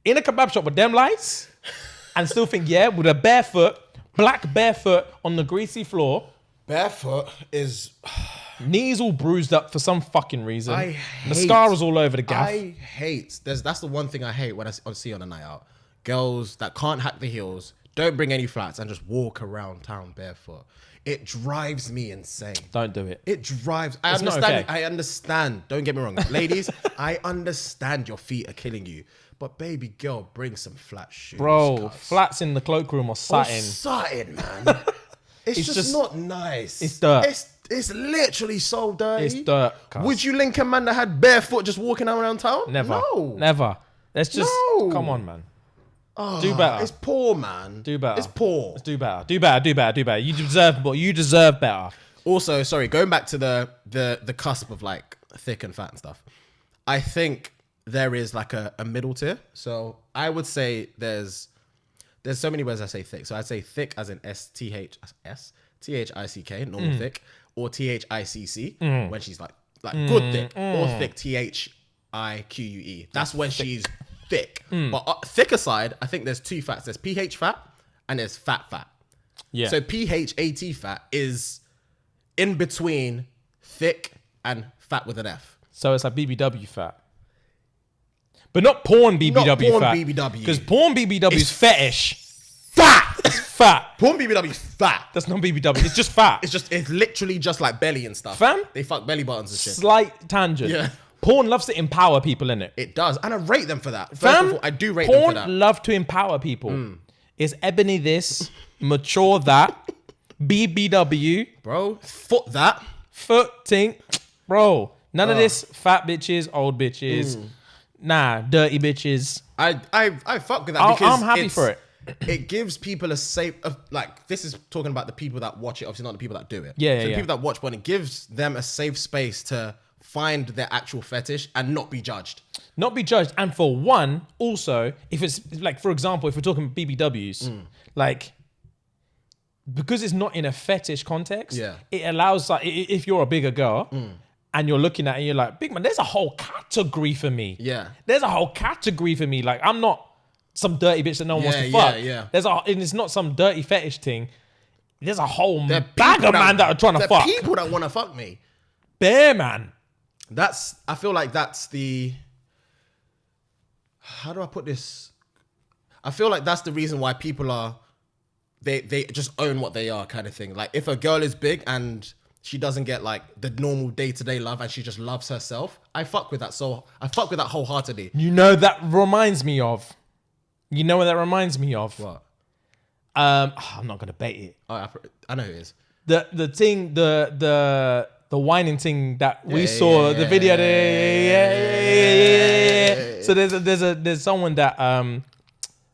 in a kebab shop with them lights and still think, yeah, with a black barefoot on the greasy floor. Barefoot is... Knees all bruised up for some fucking reason. Mascara's all over the gaff. That's the one thing I hate when I see on a night out. Girls that can't hack the heels, don't bring any flats and just walk around town barefoot. It drives me insane. Don't do it. It drives... I understand. Don't get me wrong. Ladies, I understand your feet are killing you. But baby girl, bring some flat shoes, Bro, cuz. flats in the cloakroom or satin. Satin, man. It's just not nice. It's dirt. It's literally so dirty. It's dirt, cuz. Would you link a man that had barefoot just walking around town? Never. No. Never. Let's just No. come on, man. Oh, Do better. It's poor, man. Do better. It's poor. Let's do better. Do better. Do better. Do better. You deserve more. You deserve better. Also, sorry, going back to the cusp of like thick and fat and stuff. I think there is like a middle tier. So I would say there's so many ways I say thick. So I'd say thick as in THICK, normal thick, or THICC when she's like good thick, or thick THIQUE. That's when she's thick. But thick aside, I think there's two fats. There's pH fat and there's fat. Yeah. So PHAT fat is in between thick and fat with an F. So it's like BBW fat. But not porn BBW Not porn fat. BBW. Because porn BBW is fetish. Fat. It's fat. Porn BBW is fat. That's not BBW. It's just fat. It's literally just like belly and stuff. Fam? They fuck belly buttons and shit. Slight tangent. Yeah. Porn loves to empower people, innit? It does. And I rate them for that. First Fam, of all, I do rate them for porn that. love to empower people. It's ebony this, mature that, BBW, Bro, foot that. foot tink. Bro, none of this fat bitches, old bitches. Nah, dirty bitches. I fuck with that because I'm happy for it. It gives people a safe, like, this is talking about the people that watch it, obviously not the people that do it. Yeah, So the yeah. people that watch porn, it gives them a safe space to find their actual fetish and not be judged. Not be judged. And for one, also, if it's like, for example, if we're talking BBWs, like, because it's not in a fetish context, Yeah. it allows, like, if you're a bigger girl and you're looking at it and you're like, big man, there's a whole category for me. Yeah. There's a whole category for me. Like, I'm not some dirty bitch that no one wants to Yeah, fuck. yeah. And it's not some dirty fetish thing. There's a whole There are bag people of man that are trying to there fuck. are people that want to fuck me. Bear man. I feel like that's the, how do I put this? I feel like that's the reason why people are, they just own what they are kind of thing. Like if a girl is big and she doesn't get like the normal day-to-day love and she just loves herself, I fuck with that. So I fuck with that wholeheartedly. You know, that reminds me of. You know what that reminds me of? What? I'm not gonna bait it. Oh, I know who it is. The thing, the whining thing that we Yeah, saw, yeah, the video. yeah. So there's someone that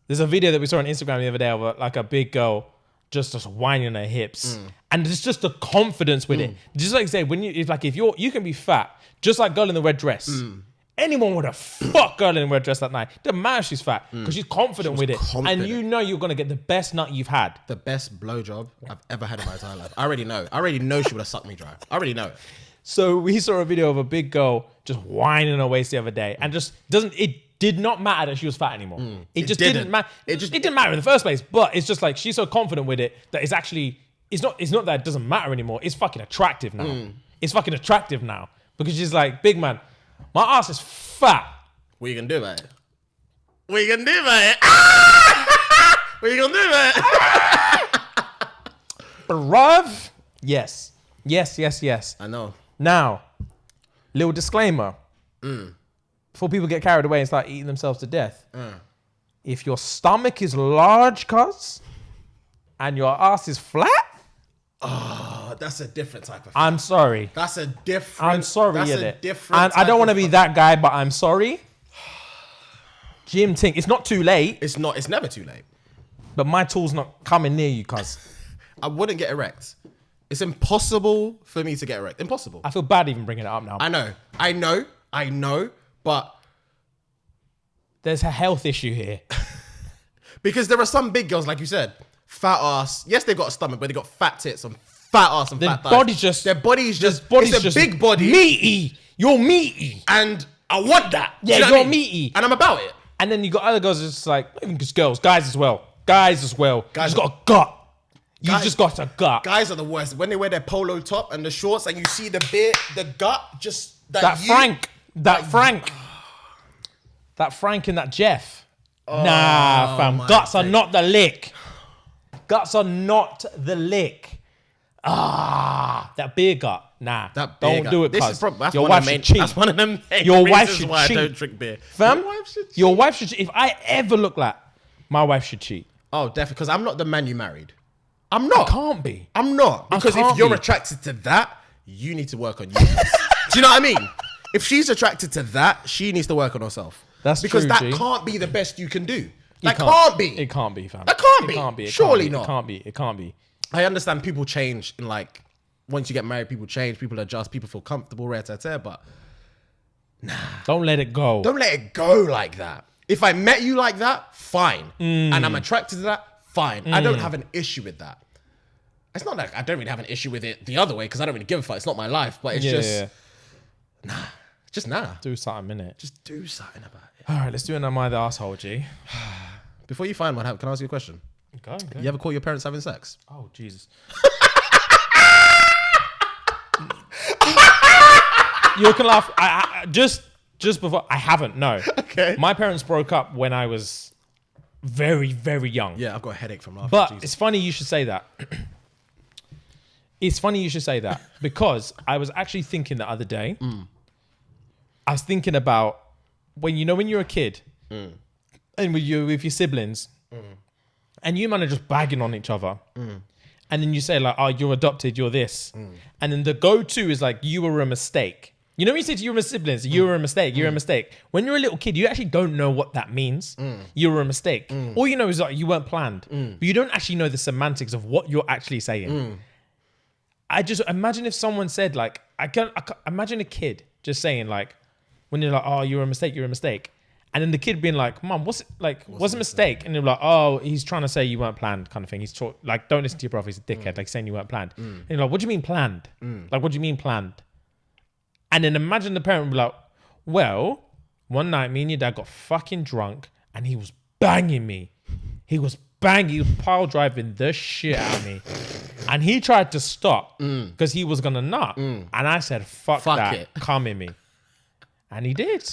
there's a video that we saw on Instagram the other day of like a big girl just whining her hips, and it's just the confidence with it. Just like I say, when you you can be fat, just like girl in the red dress. Anyone would have fucked girl in a red dress that night. Doesn't matter if she's fat because she's confident with it, confident. and you know you're gonna get the best nut you've had. The best blowjob I've ever had in my entire life. I already know. I already know she would have sucked me dry. I already know it. So we saw a video of a big girl just whining her waist the other day, and it did not matter that she was fat anymore. It just didn't matter. It didn't matter in the first place. But it's just like she's so confident with it that it's not that it doesn't matter anymore. It's fucking attractive now. It's fucking attractive now because she's like, big man, my ass is fat. What you gonna do about it? What you gonna do about it? What you gonna do about it? Bruv. Yes. I know. Now, little disclaimer. Before people get carried away and start eating themselves to death. If your stomach is large, cuz, and your ass is flat, Oh, that's a different type of. I'm sorry. That's a different. I'm sorry, That's a innit? different. And I don't type want to of be that guy, but I'm sorry. Jim Tink, it's not too late, It's not. It's never too late. but my tool's not coming near you, cuz. I wouldn't get erect. It's impossible for me to get erect. Impossible. I feel bad even bringing it up now. I know. But There's a health issue here. because there are some big girls, like you said, fat ass. Yes, they've got a stomach, but they got fat tits and fat ass and Their fat thighs. body's just... Their body's just. body's It's a just big body, meaty. You're meaty. and I want that. Yeah, Do you know what I you're mean? meaty. And I'm about it. And then you got other girls that's just like, not even just girls, guys as well. Guys, you just got a gut. You Guys- just got a gut. Guys are the worst. When they wear their polo top and the shorts, and you see the beard, the gut, just That Frank and that Jeff. Nah, fam. my Guts are days. not the lick. Guts are not the lick. That beer gut. Nah, That don't big- do it, this is cuz. prob- that's Your one wife of the main- should cheat. That's one of them. Your wife reasons should why cheat. I don't drink beer. Fam, Your wife should cheat. your wife should. If I ever look like my wife should cheat. Oh, definitely. Because I'm not the man you married. I'm not. Can't be. I'm not. Because can't if you're be. attracted to that, you need to work on you. Do you know what I mean? If she's attracted to that, she needs to work on herself. That's because true, that G. can't be the best you can do. It That can't be. It can't be, fam. That can't be. It can't be. It Surely can't be. not. It can't be. It can't be. I understand people change in like once you get married, people change, people adjust, people feel comfortable, but Don't let it go. don't let it go like that. If I met you like that, fine. And I'm attracted to that, fine. I don't have an issue with that. It's not like I don't really have an issue with it the other way because I don't really give a fuck. It's not my life, but it's just nah. Do something, innit? Just do something about it. All right, let's do an Am I the Asshole, G. Before you find one, can I ask you a question? Go. You ever caught your parents having sex? Oh, Jesus. You can laugh. I just before, I haven't, no. Okay. My parents broke up when I was very, very young. Yeah, I've got a headache from laughing. But Jesus. it's funny you should say that. It's funny you should say that because I was actually thinking the other day. I was thinking about when you're a kid and with your siblings and you man are just bagging on each other. And then you say like, oh, you're adopted, you're this. And then the go-to is like, you were a mistake. You know when you say to your siblings, you were a mistake, you're a mistake. When you're a little kid, you actually don't know what that means. You were a mistake. All you know is like, you weren't planned. But you don't actually know the semantics of what you're actually saying. I just imagine if someone said like, I can imagine a kid just saying like, when you're like, oh, you're a mistake, you're a mistake. And then the kid being like, Mom, what's a mistake? And they're like, oh, he's trying to say you weren't planned kind of thing. He's like, don't listen to your brother, he's a dickhead, like saying you weren't planned. And you're like, what do you mean planned? Like, what do you mean planned? And then imagine the parent would be like, well, one night me and your dad got fucking drunk and he was banging me. He was pile driving the shit out of me. And he tried to stop because he was gonna nut. And I said, fuck that, it. come in me. And he did.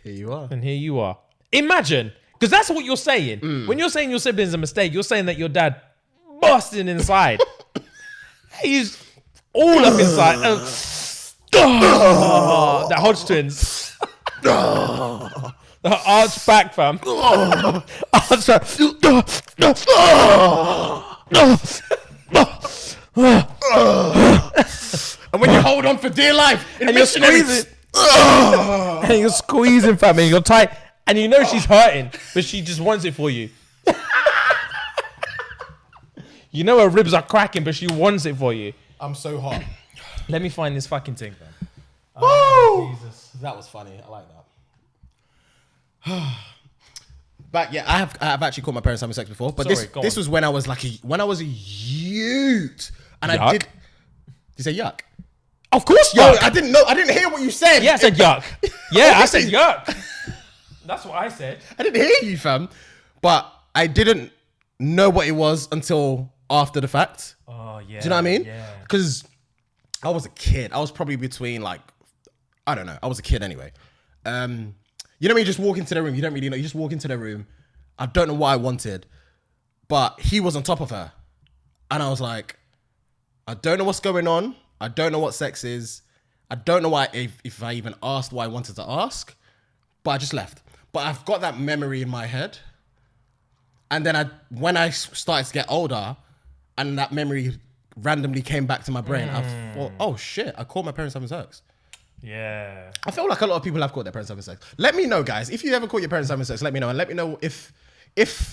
Here you are. And here you are. Imagine, because that's what you're saying. When you're saying your sibling's a mistake, you're saying that your dad busting inside. He's all up inside. That Hodge twins. The arch back, fam. Arch back. And when you hold on for dear life, And you're squeezing. And you're squeezing, fam, and you're tight. And you know she's hurting, but she just wants it for you. You know her ribs are cracking, but she wants it for you. I'm so hot. Let me find this fucking thing, fam. Woo! Jesus. That was funny. I like that. But yeah, I have actually caught my parents having sex before. But Sorry, this go was when I was like when I was a youth. And Yuck? I did you say yuck? Of course, Yo, yuck. I didn't know. I didn't hear what you said. Yeah, I said yuck. Yeah, I said yuck. That's what I said. I didn't hear you, fam. But I didn't know what it was until after the fact. Oh, yeah. Do you know what I mean? Yeah. Because I was a kid. I was probably between like, I don't know. I was a kid anyway. You know when you just walk into the room, you don't really know. You just walk into the room. I don't know what I wanted, but he was on top of her. And I was like, I don't know what's going on. I don't know what sex is. I don't know why if I even asked what I wanted to ask, but I just left. But I've got that memory in my head. And then when I started to get older and that memory randomly came back to my brain, I thought, oh shit, I caught my parents having sex. Yeah. I feel like a lot of people have caught their parents having sex. Let me know, guys. If you ever caught your parents having sex, let me know. And let me know if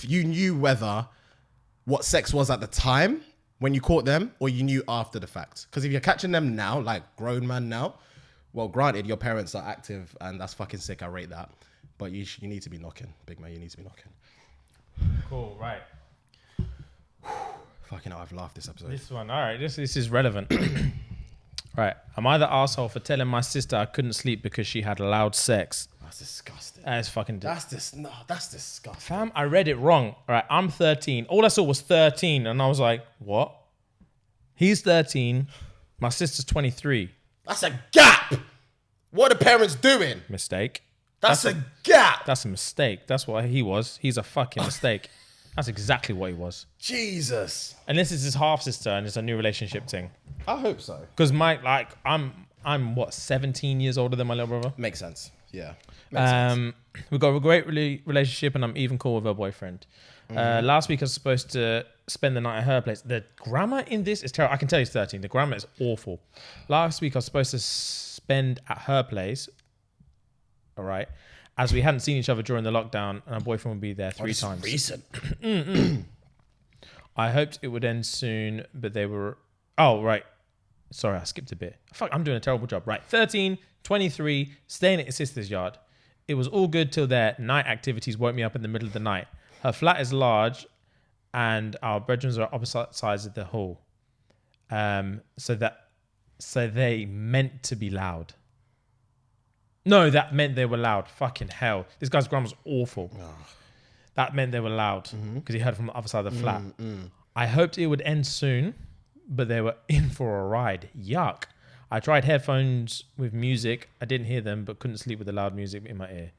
you knew what sex was at the time when you caught them or you knew after the fact. Because if you're catching them now, like grown man now, well, granted, your parents are active and that's fucking sick. I rate that. But you need to be knocking. Big man, you need to be knocking. Cool, right. Fucking hell, I've laughed this episode. This one, all right, this is relevant. Right. Am I the asshole for telling my sister I couldn't sleep because she had loud sex? That's disgusting. That is fucking That's disgusting. Fam, I read it wrong. All right, I'm 13. All I saw was 13, and I was like, what? He's 13. My sister's 23. That's a gap. What are the parents doing? Mistake. That's a gap. That's a mistake. That's what he was. He's a fucking mistake. That's exactly what he was. Jesus. And this is his half sister, and it's a new relationship thing. I hope so. Because I'm what 17 years older than my little brother. Makes sense. Yeah. Makes sense. We've got a great relationship, and I'm even cool with her boyfriend. Last week I was supposed to spend the night at her place. The grammar in this is terrible. I can tell he's 13. The grammar is awful. Last week I was supposed to spend at her place. All right. As we hadn't seen each other during the lockdown, and our boyfriend would be there 3 times. Recent. I hoped it would end soon, but they were... Oh, right. Sorry, I skipped a bit. Fuck, I'm doing a terrible job. Right, 13, 23, staying at his sister's yard. It was all good till their night activities woke me up in the middle of the night. Her flat is large, and our bedrooms are opposite sides of the hall. So they meant to be loud. No, that meant they were loud. Fucking hell. This guy's grandma's awful. Oh. That meant they were loud because he heard from the other side of the flat. I hoped it would end soon, but they were in for a ride. Yuck. I tried headphones with music. I didn't hear them, but couldn't sleep with the loud music in my ear.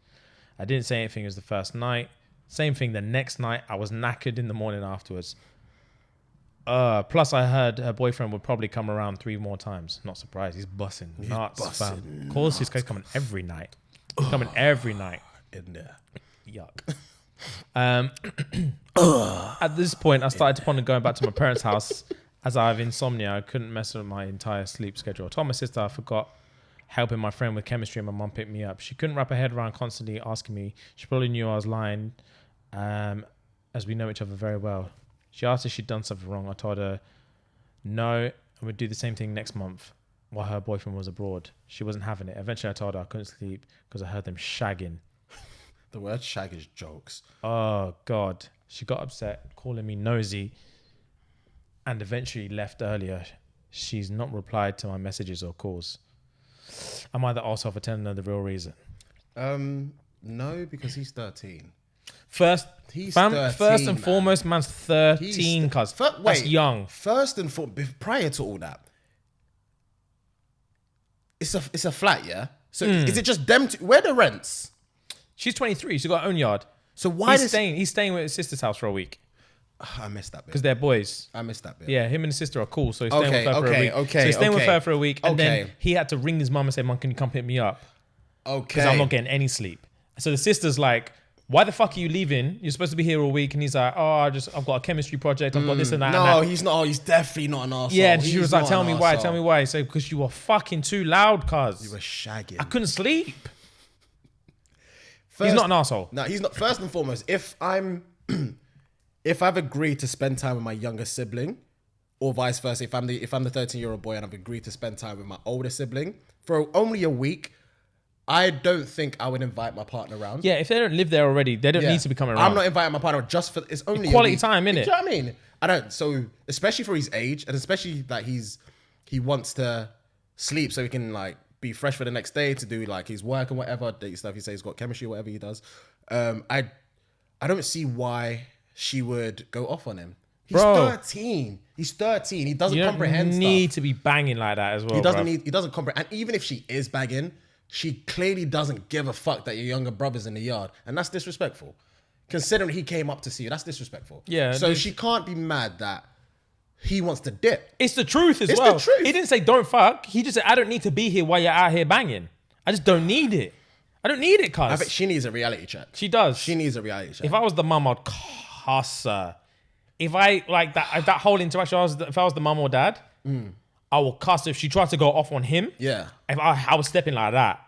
I didn't say anything as the first night. Same thing the next night. I was knackered in the morning afterwards. Plus, I heard her boyfriend would probably come around 3 more times. Not surprised. He's bussing nuts, fam. Of course, he's coming every night. He's coming every night. In there. Yuck. At this point, I started to ponder going back to my parents' house. As I have insomnia, I couldn't mess with my entire sleep schedule. I told my sister I forgot helping my friend with chemistry, and my mum picked me up. She couldn't wrap her head around constantly asking me. She probably knew I was lying, as we know each other very well. She asked if she'd done something wrong. I told her no, and we'd do the same thing next month while her boyfriend was abroad. She wasn't having it. Eventually, I told her I couldn't sleep because I heard them shagging. The word shag is jokes. Oh, God. She got upset, calling me nosy, and eventually left earlier. She's not replied to my messages or calls. Am I the arsehole for telling her the real reason? No, because he's 13. First and foremost, man's 13, He's cuz. That's young. First and foremost, prior to all that, it's a flat, yeah? So is it just them two? Where are the rents? She's 23. She's got her own yard. So why he's staying with his sister's house for a week. I missed that bit. Because they're boys. I missed that bit. Yeah, him and his sister are cool. So he's staying with her for a week. So he's staying with her for a week. And then he had to ring his mum and say, Mum, can you come pick me up? Okay. Because I'm not getting any sleep. So the sister's like, why the fuck are you leaving? You're supposed to be here all week. And he's like, oh, I've got a chemistry project. I've got this and that. No, and that. He's not. He's definitely not an arsehole. Yeah, and she was like, tell me why. So, because you were fucking too loud, cuz. You were shagging. I couldn't sleep. He's not an arsehole. No, he's not. First and foremost, if I've agreed to spend time with my younger sibling, or vice versa, if I'm the 13-year-old boy and I've agreed to spend time with my older sibling for only a week, I don't think I would invite my partner around. Yeah, if they don't live there already, they don't need to be coming around. I'm not inviting my partner just for it's only quality time, innit? Do you know what I mean? I don't. So especially for his age, and especially that he wants to sleep so he can like be fresh for the next day to do like his work and whatever stuff. He says he's got chemistry, whatever he does. I don't see why she would go off on him. He's 13. He's 13. He doesn't comprehend stuff. You need to be banging like that as well. He doesn't comprehend. And even if she is banging, she clearly doesn't give a fuck that your younger brother's in the yard. And that's disrespectful. Considering he came up to see you, that's disrespectful. Yeah. So she can't be mad that he wants to dip. It's the truth as well. It's the truth. He didn't say don't fuck. He just said, I don't need to be here while you're out here banging. I just don't need it. I don't need it, cuz. I think she needs a reality check. She does. She needs a reality check. If I was the mum, I'd cuss her. If I, like, that whole interaction, if I was the mum or dad, I will cuss her. If she tried to go off on him, yeah. If I was stepping like that.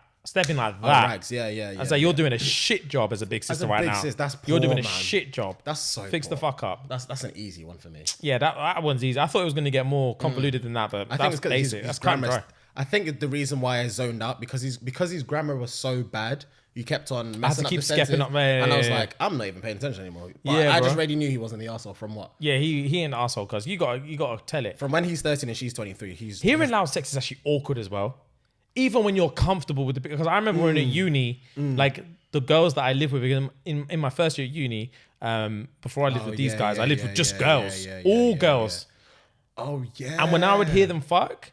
Rags, yeah. I say you're doing a shit job as a big sister right now. That's poor, you're doing a man. shit job. That's so Fix poor. the fuck up. That's an easy one for me. Yeah, that one's easy. I thought it was going to get more convoluted than that, but that's basic. That's kind of dry. I think the reason why I zoned out because his grammar was so bad. You kept on messing up the sentences, up, man. And I was like, I'm not even paying attention anymore. But yeah, I just already knew he wasn't the arsehole from what? Yeah, he ain't an arsehole because you got to tell it. From when he's 13 and she's 23, hearing loud sex is actually awkward as well. Even when you're comfortable with it, because I remember when in uni, like the girls that I lived with in my first year at uni, before I lived with these guys, I lived with just girls, all girls. Oh yeah. And when I would hear them fuck,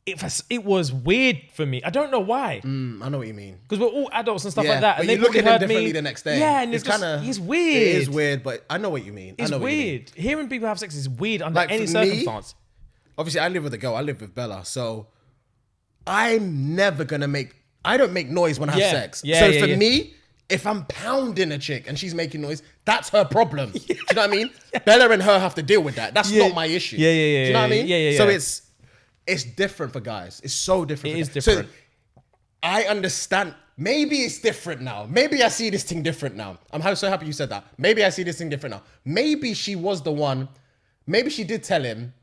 it was weird for me. I don't know why. I know what you mean. Because we're all adults and stuff like that. But And you they look at probably him heard differently me. the next day. Yeah, and it's kind of... It's weird. It is weird, but I know what you mean. It's I know what you mean. weird. Hearing people have sex is weird under Like, any for me, circumstance. Obviously, I live with a girl. I live with Bella. So I'm never going to make... I don't make noise when I have sex. Yeah, so yeah, for yeah. me, if I'm pounding a chick and she's making noise, that's her problem. Do you know what I mean? Bella and her have to deal with that. That's not my issue. Yeah. Do you know what I mean? Yeah. So it's different for guys. It's so different. It is guys. different. So I understand. Maybe it's different now. Maybe I see this thing different now. I'm so happy you said that. Maybe I see this thing different now. Maybe she was the one. Maybe she did tell him.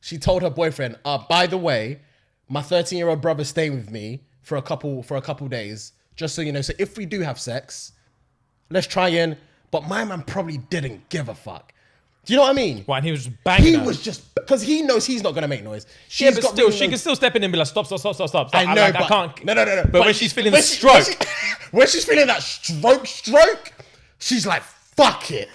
She told her boyfriend, by the way, my 13-year-old brother's staying with me for a couple days, just so you know. So if we do have sex, let's try in. But my man probably didn't give a fuck. Do you know what I mean? What, and he was just banging He her. was just, because he knows he's not going to make noise. Yeah, but still, she can still step in and be like, stop. I know, I but... can't. No. But when she's feeling the stroke. When she's feeling that stroke, she's like, fuck it.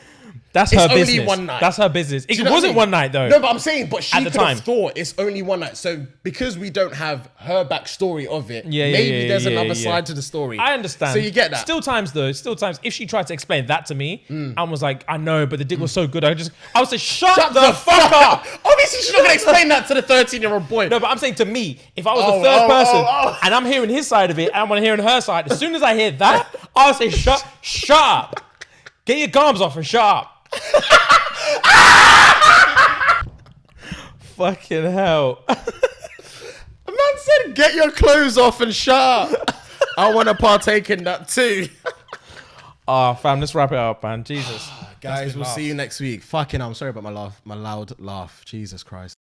That's It's her only business. one night. That's her business. It Do you know what I wasn't mean? one night though. No, but I'm saying, but she At the could time. have thought it's only one night. So because we don't have her backstory of it, Yeah, maybe there's yeah, another yeah. side to the story. I understand. So you get that. Still times, if she tried to explain that to me and was like, I know, but the dick was so good, I would say, shut the fuck up. Obviously, she's not going to explain that to the 13-year-old boy. No, but I'm saying to me, if I was the third person and I'm hearing his side of it and I'm hearing her side, as soon as I hear that, I'll say, shut up. Get your gums off and shut up. Fucking hell. A man said, get your clothes off and shut up. I want to partake in that too. Fam, let's wrap it up, man. Jesus. Guys, we'll see you next week. Fucking hell, I'm sorry about my loud laugh. Jesus Christ.